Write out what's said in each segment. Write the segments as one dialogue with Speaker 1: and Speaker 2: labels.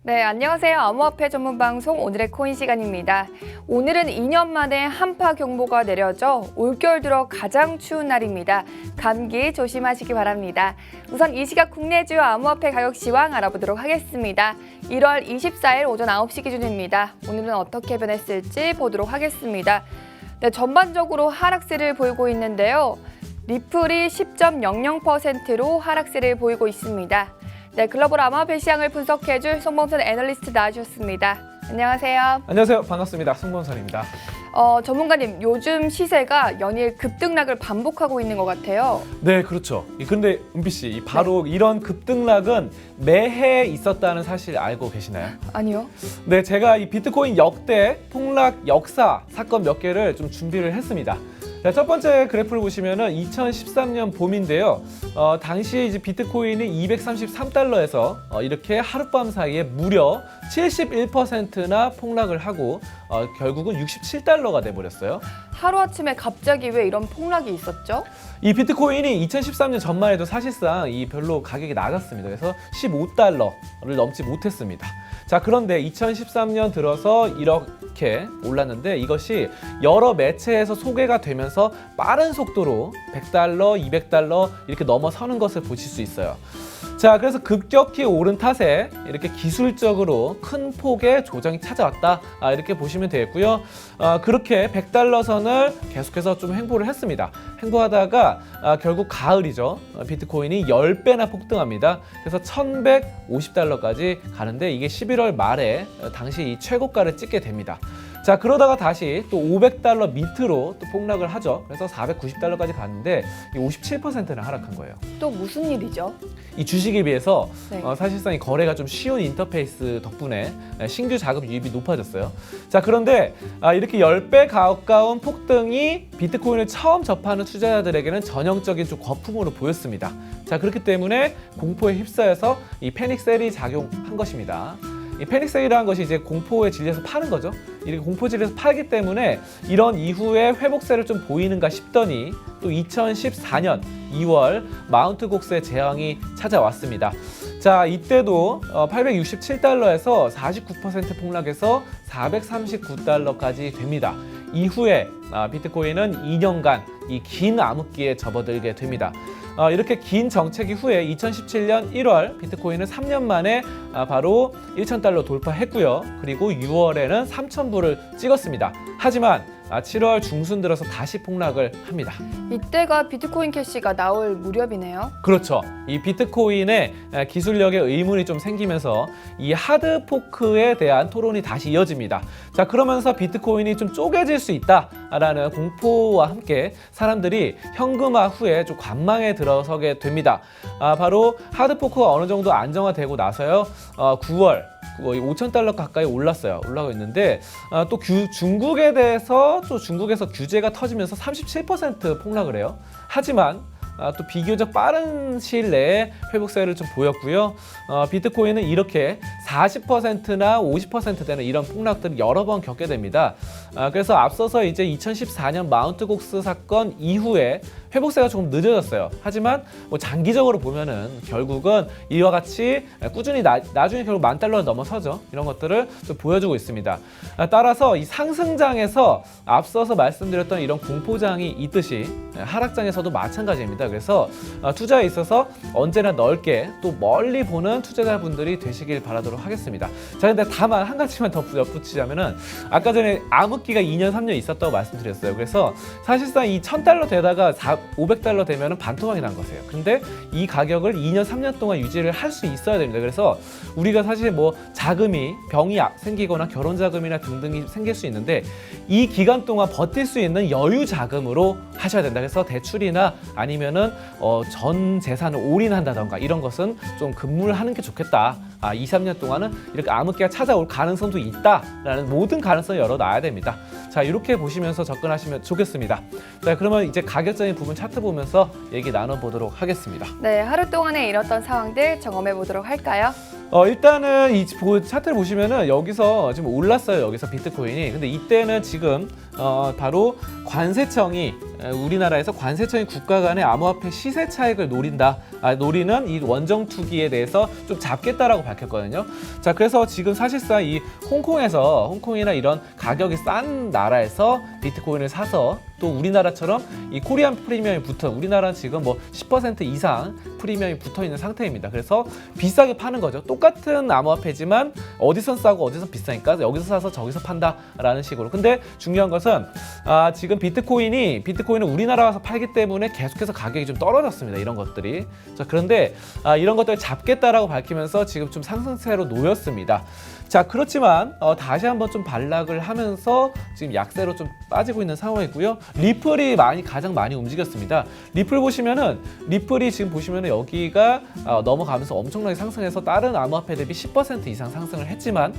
Speaker 1: 네, 안녕하세요. 암호화폐 전문 방송 오늘의 코인 시간입니다. 오늘은 2년 만에 한파 경보가 내려져 올겨울 들어 가장 추운 날입니다. 감기 조심하시기 바랍니다. 우선 이 시각 국내 주요 암호화폐 가격 시황 알아보도록 하겠습니다. 1월 24일 오전 9시 기준입니다. 오늘은 어떻게 변했을지 보도록 하겠습니다. 네, 전반적으로 하락세를 보이고 있는데요. 리플이 10.00%로 하락세를 보이고 있습니다. 네, 글로벌 암호화폐 시장을 분석해줄 송범선 애널리스트 나와주셨습니다. 안녕하세요.
Speaker 2: 안녕하세요. 반갑습니다. 송범선입니다.
Speaker 1: 전문가님, 요즘 시세가 연일 급등락을 반복하고 있는 것 같아요.
Speaker 2: 네, 그렇죠. 근데 은비 씨, 바로 이런 급등락은 매해 있었다는 사실 알고 계시나요?
Speaker 1: 아니요.
Speaker 2: 네, 제가 이 비트코인 역대 폭락 역사 사건 몇 개를 좀 준비를 했습니다. 자, 첫 번째 그래프를 보시면은 2013년 봄인데요. 당시 이제 비트코인이 233달러에서 이렇게 하룻밤 사이에 무려 71%나 폭락을 하고 결국은 67달러가 돼버렸어요.
Speaker 1: 하루아침에 갑자기 왜 이런 폭락이 있었죠?
Speaker 2: 이 비트코인이 2013년 전만 해도 사실상 별로 가격이 낮았습니다. 그래서 15달러를 넘지 못했습니다. 자, 그런데 2013년 들어서 이렇게 올랐는데 이것이 여러 매체에서 소개가 되면서 빠른 속도로 100달러, 200달러 이렇게 넘어서는 것을 보실 수 있어요. 자, 그래서 급격히 오른 탓에 이렇게 기술적으로 큰 폭의 조정이 찾아왔다, 이렇게 보시면 되겠고요. 그렇게 100달러 선을 계속해서 좀 횡보를 했습니다. 횡보하다가 결국 가을이죠. 비트코인이 10배나 폭등합니다. 그래서 1150달러까지 가는데 이게 11월 말에 당시 이 최고가를 찍게 됩니다. 자, 그러다가 다시 또 500달러 밑으로 또 폭락을 하죠. 그래서 490달러까지 갔는데 57%나 하락한 거예요.
Speaker 1: 또 무슨 일이죠?
Speaker 2: 이 주식에 비해서
Speaker 1: 네.
Speaker 2: 사실상 이 거래가 좀 쉬운 인터페이스 덕분에 신규 자금 유입이 높아졌어요. 자, 그런데 이렇게 10배 가까운 폭등이 비트코인을 처음 접하는 투자자들에게는 전형적인 좀 거품으로 보였습니다. 자, 그렇기 때문에 공포에 휩싸여서 이 패닉셀이 작용한 것입니다. 이 패닉셀이라는 것이 이제 공포에 질려서 파는 거죠. 이렇게 공포에 질려서 팔기 때문에 이런 이후에 회복세를 좀 보이는가 싶더니 또 2014년 2월 마운트 곡스의 재앙이 찾아왔습니다. 자, 이때도 867달러에서 49% 폭락해서 439달러까지 됩니다. 이후에 비트코인은 2년간 이 긴 암흑기에 접어들게 됩니다. 이렇게 긴 정체기 후에 2017년 1월 비트코인은 3년 만에 바로 1,000달러 돌파했고요. 그리고 6월에는 3,000불을 찍었습니다. 하지만 7월 중순 들어서 다시 폭락을 합니다.
Speaker 1: 이때가 비트코인 캐시가 나올 무렵이네요.
Speaker 2: 그렇죠. 이 비트코인의 기술력에 의문이 좀 생기면서 이 하드포크에 대한 토론이 다시 이어집니다. 자, 그러면서 비트코인이 좀 쪼개질 수 있다라는 공포와 함께 사람들이 현금화 후에 좀 관망에 들어서게 됩니다. 바로 하드포크가 어느 정도 안정화되고 나서요. 9월 거의 5,000달러 가까이 올라가고 있는데 또 중국에 대해서 또 중국에서 규제가 터지면서 37% 폭락을 해요. 하지만 또 비교적 빠른 시일 내에 회복세를 좀 보였고요. 비트코인은 이렇게 40%나 50% 되는 이런 폭락들을 여러 번 겪게 됩니다. 그래서 앞서서 이제 2014년 마운트 곡스 사건 이후에 회복세가 조금 늦어졌어요. 하지만 뭐 장기적으로 보면은 결국은 이와 같이 꾸준히 나중에 결국 10,000달러를 넘어서죠. 이런 것들을 좀 보여주고 있습니다. 따라서 이 상승장에서 앞서서 말씀드렸던 이런 공포장이 있듯이 하락장에서도 마찬가지입니다. 그래서 투자에 있어서 언제나 넓게 또 멀리 보는 투자자분들이 되시길 바라도록 하겠습니다. 자, 근데 다만 한 가지만 더 덧붙이자면은 아까 전에 암흑기가 2년, 3년 있었다고 말씀드렸어요. 그래서 사실상 이 1,000달러 되다가 500달러 되면은 반토막이 난 거세요. 근데 이 가격을 2년, 3년 동안 유지를 할 수 있어야 됩니다. 그래서 우리가 사실 뭐 자금이 병이 생기거나 결혼 자금이나 등등이 생길 수 있는데 이 기간 동안 버틸 수 있는 여유 자금으로 하셔야 된다. 그래서 대출이나 아니면은 전 재산을 올인한다던가 이런 것은 좀 근무를 하는 게 좋겠다. 2, 3년 동안은 이렇게 암흑기가 찾아올 가능성도 있다라는 모든 가능성을 열어놔야 됩니다. 자, 이렇게 보시면서 접근하시면 좋겠습니다. 자, 그러면 이제 가격적인 부분 차트 보면서 얘기 나눠보도록 하겠습니다.
Speaker 1: 네, 하루 동안에 일었던 상황들 점검해 보도록 할까요?
Speaker 2: 일단은 이 차트를 보시면은 여기서 지금 올랐어요. 여기서 비트코인이. 근데 이때는 지금 바로 관세청이 우리나라에서 관세청이 국가 간의 암호화폐 시세 차익을 노리는 이 원정 투기에 대해서 좀 잡겠다라고 밝혔거든요. 자, 그래서 지금 사실상 이 홍콩이나 이런 가격이 싼 나라에서 비트코인을 사서 또 우리나라처럼 이 코리안 프리미엄이 우리나라는 지금 뭐 10% 이상 프리미엄이 붙어 있는 상태입니다. 그래서 비싸게 파는 거죠. 똑같은 암호화폐지만 어디선 싸고 어디선 비싸니까 여기서 사서 저기서 판다라는 식으로. 근데 중요한 것은 지금 비트코인을 우리나라 와서 팔기 때문에 계속해서 가격이 좀 떨어졌습니다. 이런 것들이. 자, 그런데 이런 것들을 잡겠다라고 밝히면서 지금 좀 상승세로 놓였습니다. 자, 그렇지만 다시 한번 좀 반락을 하면서 지금 약세로 좀 빠지고 있는 상황이고요. 리플이 가장 많이 움직였습니다. 리플 보시면은 리플이 지금 보시면은 여기가 넘어가면서 엄청나게 상승해서 다른 암호화폐 대비 10% 이상 상승을 했지만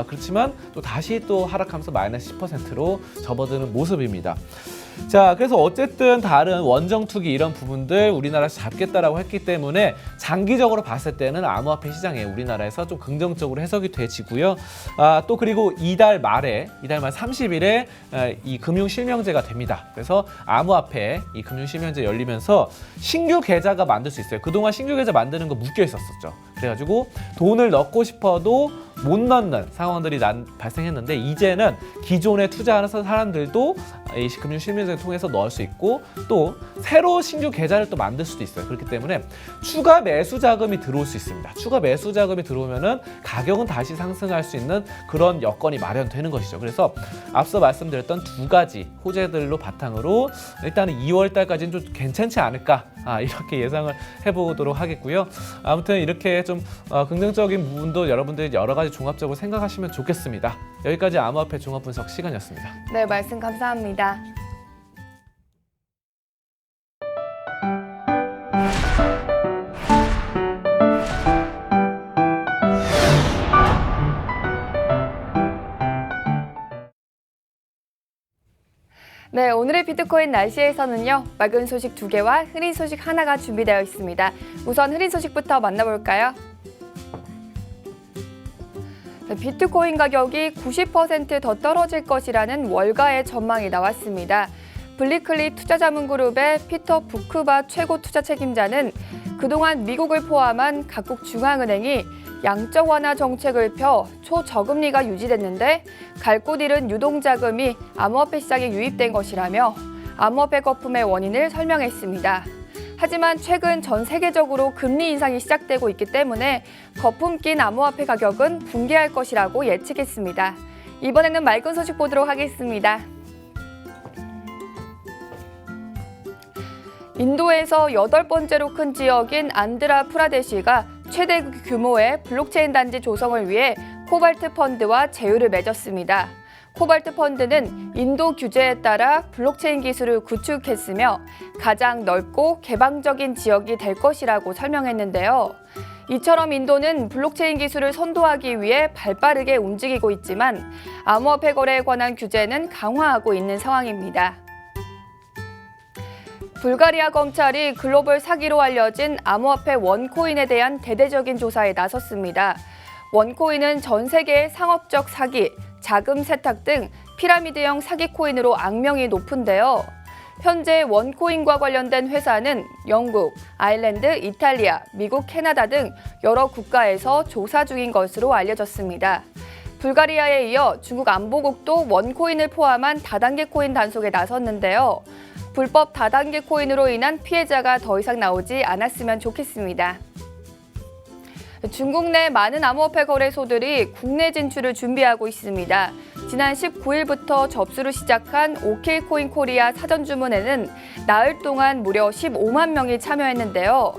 Speaker 2: 그렇지만 또 다시 또 하락하면서 마이너스 10%로 접어드는 모습입니다. 자, 그래서 어쨌든 다른 원정 투기 이런 부분들 우리나라에서 잡겠다라고 했기 때문에 장기적으로 봤을 때는 암호화폐 시장에 우리나라에서 좀 긍정적으로 해석이 돼지고요. 또 그리고 이달 말 30일에 이 금융실명제가 됩니다. 그래서 암호화폐 이 금융실명제 열리면서 신규 계좌가 만들 수 있어요. 그동안 신규 계좌 만드는 거 묶여 있었죠. 그래가지고 돈을 넣고 싶어도 못 넣는 상황들이 발생했는데 이제는 기존에 투자하는 사람들도 이 금융실명제를 통해서 넣을 수 있고 또 새로 신규 계좌를 또 만들 수도 있어요. 그렇기 때문에 추가 매수 자금이 들어올 수 있습니다. 추가 매수 자금이 들어오면은 가격은 다시 상승할 수 있는 그런 여건이 마련되는 것이죠. 그래서 앞서 말씀드렸던 두 가지 호재들로 바탕으로 일단은 2월 달까지는 좀 괜찮지 않을까 이렇게 예상을 해보도록 하겠고요. 아무튼 이렇게 좀 긍정적인 부분도 여러분들이 여러 가지 종합적으로 생각하시면 좋겠습니다. 여기까지 암호화폐 종합 분석 시간이었습니다.
Speaker 1: 네, 말씀 감사합니다. 네, 오늘의 비트코인 날씨에서는요, 맑은 소식 2개와 흐린 소식 1가 준비되어 있습니다. 우선 흐린 소식부터 만나볼까요? 네, 비트코인 가격이 90% 더 떨어질 것이라는 월가의 전망이 나왔습니다. 블리클리 투자자문그룹의 피터 부크바 최고 투자 책임자는 그동안 미국을 포함한 각국 중앙은행이 양적 완화 정책을 펴 초저금리가 유지됐는데 갈 곳 잃은 유동자금이 암호화폐 시장에 유입된 것이라며 암호화폐 거품의 원인을 설명했습니다. 하지만 최근 전 세계적으로 금리 인상이 시작되고 있기 때문에 거품 낀 암호화폐 가격은 붕괴할 것이라고 예측했습니다. 이번에는 맑은 소식 보도록 하겠습니다. 인도에서 8번째로 큰 지역인 안드라프라데시가 최대 규모의 블록체인 단지 조성을 위해 코발트 펀드와 제휴를 맺었습니다. 코발트 펀드는 인도 규제에 따라 블록체인 기술을 구축했으며 가장 넓고 개방적인 지역이 될 것이라고 설명했는데요. 이처럼 인도는 블록체인 기술을 선도하기 위해 발빠르게 움직이고 있지만 암호화폐 거래에 관한 규제는 강화하고 있는 상황입니다. 불가리아 검찰이 글로벌 사기로 알려진 암호화폐 원코인에 대한 대대적인 조사에 나섰습니다. 원코인은 전 세계의 상업적 사기, 자금 세탁 등 피라미드형 사기 코인으로 악명이 높은데요. 현재 원코인과 관련된 회사는 영국, 아일랜드, 이탈리아, 미국, 캐나다 등 여러 국가에서 조사 중인 것으로 알려졌습니다. 불가리아에 이어 중국 안보국도 원코인을 포함한 다단계 코인 단속에 나섰는데요. 불법 다단계 코인으로 인한 피해자가 더 이상 나오지 않았으면 좋겠습니다. 중국 내 많은 암호화폐 거래소들이 국내 진출을 준비하고 있습니다. 지난 19일부터 접수를 시작한 OK코인 코리아 사전 주문에는 나흘 동안 무려 15만 명이 참여했는데요.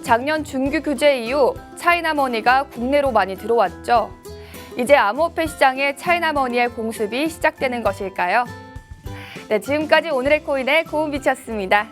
Speaker 1: 작년 중규 규제 이후 차이나머니가 국내로 많이 들어왔죠. 이제 암호화폐 시장에 차이나머니의 공습이 시작되는 것일까요? 네, 지금까지 오늘의 코인의 고은빛이었습니다.